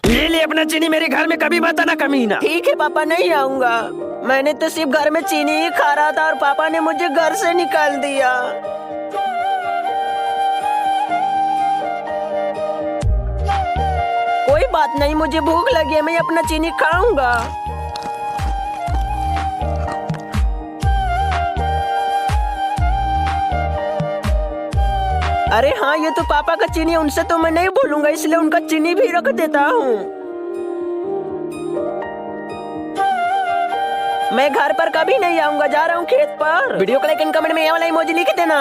ले ले अपना चीनी, मेरे घर में कभी मत आना कमीना। ठीक है पापा, नहीं आऊंगा। मैंने तो सिर्फ घर में चीनी ही खा रहा था और पापा ने मुझे घर से निकाल दिया। कोई बात नहीं, मुझे भूख लगी है, मैं अपना चीनी खाऊंगा। अरे हाँ, ये तो पापा का चीनी है, उनसे तो मैं नहीं बोलूंगा, इसलिए उनका चीनी भी रख देता हूँ। मैं घर पर कभी नहीं आऊंगा, जा रहा हूँ खेत पर। वीडियो को लाइक एंड कमेंट में ये वाला इमोजी लिख देना।